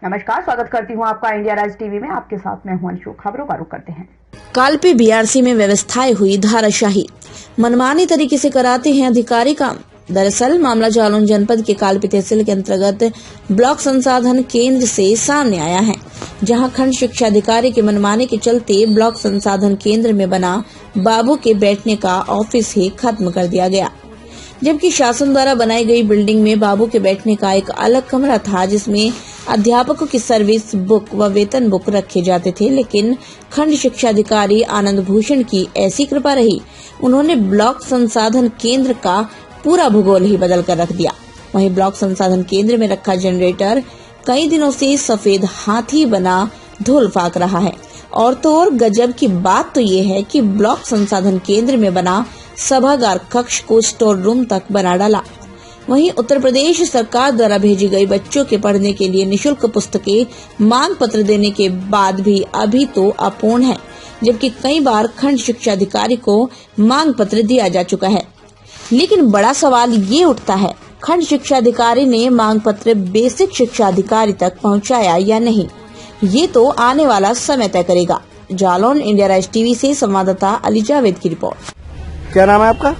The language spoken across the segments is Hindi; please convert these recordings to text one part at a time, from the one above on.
नमस्कार, स्वागत करती हूँ आपका इंडिया राज टीवी में। आपके साथ मैं हूँ अंशु। खबरों का रुख करते हैं। कालपी बीआरसी में व्यवस्थाएं हुई धाराशाही, मनमानी तरीके से कराते हैं अधिकारी काम। दरअसल मामला जालौन जनपद के कालपी तहसील के अंतर्गत ब्लॉक संसाधन केंद्र से सामने आया है, जहां खंड शिक्षा अधिकारी के मनमानी के चलते ब्लॉक संसाधन केंद्र में बना बाबू के बैठने का ऑफिस ही खत्म कर दिया गया, जबकि शासन द्वारा बनाई गई बिल्डिंग में बाबू के बैठने का एक अलग कमरा था, जिसमें अध्यापकों की सर्विस बुक व वेतन बुक रखे जाते थे। लेकिन खंड शिक्षा अधिकारी आनंद भूषण की ऐसी कृपा रही, उन्होंने ब्लॉक संसाधन केंद्र का पूरा भूगोल ही बदल कर रख दिया। वहीं ब्लॉक संसाधन केंद्र में रखा जनरेटर कई दिनों से सफेद हाथी बना धूल फाक रहा है। और तो और गजब की बात तो ये है कि ब्लॉक संसाधन केंद्र में बना सभागार कक्ष को स्टोर रूम तक बना डाला। वहीं उत्तर प्रदेश सरकार द्वारा भेजी गई बच्चों के पढ़ने के लिए निशुल्क पुस्तकें मांग पत्र देने के बाद भी अभी तो अपूर्ण है, जबकि कई बार खंड शिक्षा अधिकारी को मांग पत्र दिया जा चुका है। लेकिन बड़ा सवाल ये उठता है, खंड शिक्षा अधिकारी ने मांग पत्र बेसिक शिक्षा अधिकारी तक पहुंचाया या नहीं, ये तो आने वाला समय तय करेगा। जालौन इंडिया राज टीवी से संवाददाता अली जावेद की रिपोर्ट। क्या नाम है आपका?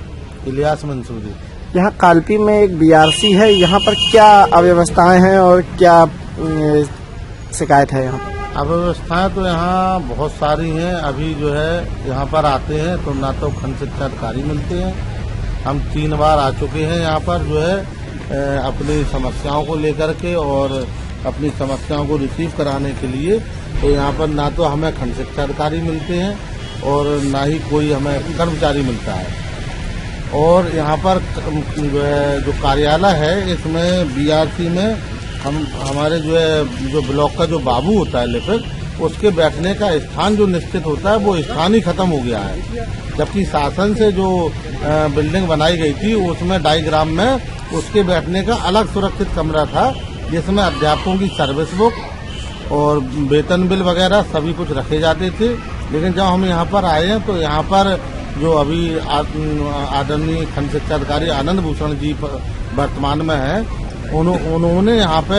इलियास मंसूरी। यहाँ कालपी में एक बीआरसी है, यहाँ पर क्या अव्यवस्थाएं हैं और क्या शिकायत है? यहाँ पर अव्यवस्थाएं तो यहाँ बहुत सारी हैं। अभी जो है यहाँ पर आते हैं तो ना तो खंड शिक्षा अधिकारी मिलते हैं। हम 3 बार आ चुके हैं यहाँ पर जो है अपनी समस्याओं को लेकर के और अपनी समस्याओं को रिसीव कराने के लिए। तो यहाँ पर ना तो हमें खंड शिक्षा अधिकारी मिलते हैं और ना ही कोई हमें कर्मचारी मिलता है। और यहाँ पर जो कार्यालय है इसमें बीआरसी में हमारे जो ब्लॉक का जो बाबू होता है लिपिक, उसके बैठने का स्थान जो निश्चित होता है वो स्थान ही खत्म हो गया है। जबकि शासन से जो बिल्डिंग बनाई गई थी उसमें डायग्राम में उसके बैठने का अलग सुरक्षित कमरा था, जिसमें अध्यापकों की सर्विस बुक और वेतन बिल वगैरह सभी कुछ रखे जाते थे। लेकिन जब हम यहाँ पर आए हैं तो यहाँ पर जो अभी आदरणीय खंड शिक्षा अधिकारी आनंद भूषण जी वर्तमान में है, उन्होंने यहाँ पे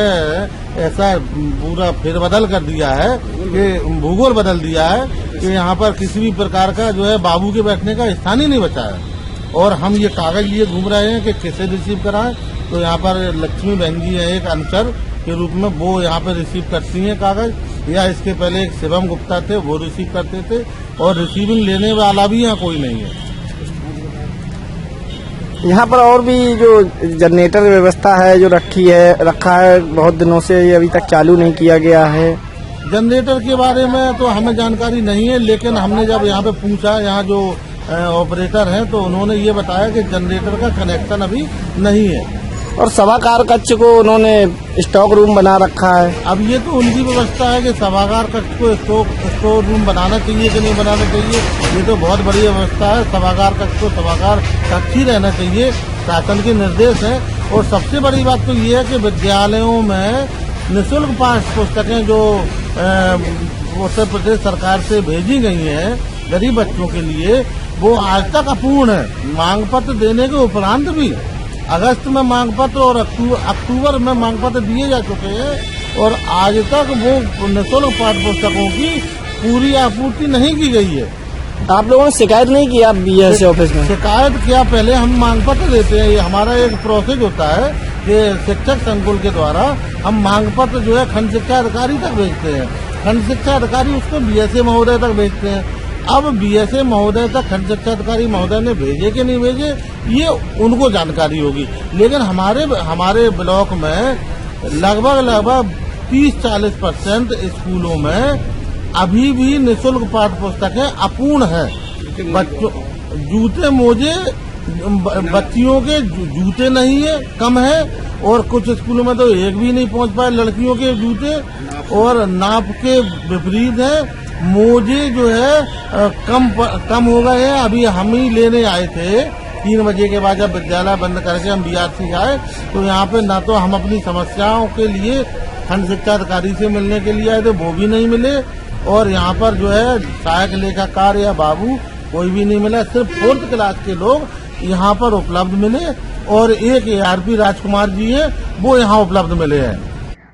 ऐसा पूरा फेरबदल कर दिया है कि भूगोल बदल दिया है कि यहाँ पर किसी भी प्रकार का जो है बाबू के बैठने का स्थान ही नहीं बचा है। और हम ये कागज लिए घूम रहे हैं कि किसे रिसीव कराएं। तो यहाँ पर लक्ष्मी बहन जी है एक अनुचर के रूप में, वो यहाँ पे रिसीव करती हैं कागज, या इसके पहले एक शिवम गुप्ता थे वो रिसीव करते थे, और रिसीविंग लेने वाला भी यहाँ कोई नहीं है। यहाँ पर और भी जो जनरेटर व्यवस्था है जो रखा है बहुत दिनों से, ये अभी तक चालू नहीं किया गया है। जनरेटर के बारे में तो हमें जानकारी नहीं है, लेकिन हमने जब यहाँ पे पूछा यहाँ जो ऑपरेटर हैं तो उन्होंने ये बताया कि जनरेटर का कनेक्शन अभी नहीं है। और सभागार कक्ष को उन्होंने स्टॉक रूम बना रखा है। अब ये तो उनकी व्यवस्था है कि सभागार कक्ष को स्टोर रूम बनाना चाहिए कि नहीं बनाना चाहिए, ये तो बहुत बड़ी व्यवस्था है। सभागार कक्ष को सभागार कक्ष ही रहना चाहिए, शासन के निर्देश है। और सबसे बड़ी बात तो ये है कि विद्यालयों में निःशुल्क पाठ्य पुस्तकें जो उत्तर प्रदेश सरकार से भेजी गई हैं गरीब बच्चों के लिए, वो आज तक अपूर्ण है। मांग पत्र देने के उपरांत भी अगस्त में मांग पत्र और अक्टूबर में मांग पत्र दिए जा चुके हैं, और आज तक वो निःशुल्क पाठ्य पुस्तकों की पूरी आपूर्ति नहीं की गई है। आप लोगों ने शिकायत नहीं किया बीआरसी ऑफिस में? शिकायत किया, पहले हम मांग पत्र देते हैं। ये हमारा एक प्रोसेस होता है कि शिक्षक संकुल के द्वारा हम मांग पत्र जो है खंड शिक्षा अधिकारी तक भेजते हैं। खंड शिक्षा अधिकारी उसको बीएसए महोदय तक भेजते हैं। अब बीएसए महोदय तक खंड शिक्षा अधिकारी महोदय ने भेजे कि नहीं भेजे ये उनको जानकारी होगी। लेकिन हमारे ब्लॉक में लगभग 30-40% स्कूलों में अभी भी निःशुल्क पाठ्य पुस्तकें अपूर्ण हैं। बच्चों जूते मोजे, बच्चियों के जूते नहीं है, कम है, और कुछ स्कूलों में तो एक भी नहीं पहुंच पाए लड़कियों के जूते, और नाप के विपरीत है। मोजे जो है कम हो गए हैं। अभी हम ही लेने आए थे 3 बजे के बाद, जब विद्यालय बंद करके हम बीआरसी आए तो यहाँ पे ना तो हम अपनी समस्याओं के लिए खंड शिक्षा अधिकारी से मिलने के लिए आए थे, वो भी नहीं मिले, और यहाँ पर जो है सहायक लेखाकार या बाबू कोई भी नहीं मिला। सिर्फ 4th क्लास के लोग यहाँ पर उपलब्ध मिले, और एक ARP राजकुमार जी है वो यहाँ उपलब्ध मिले हैं।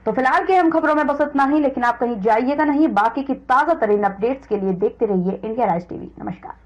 तो फिलहाल की हम खबरों में बस इतना ही, लेकिन आप कहीं जाइएगा नहीं। बाकी की ताजा तरीन अपडेट्स के लिए देखते रहिए इंडिया राज टीवी। नमस्कार।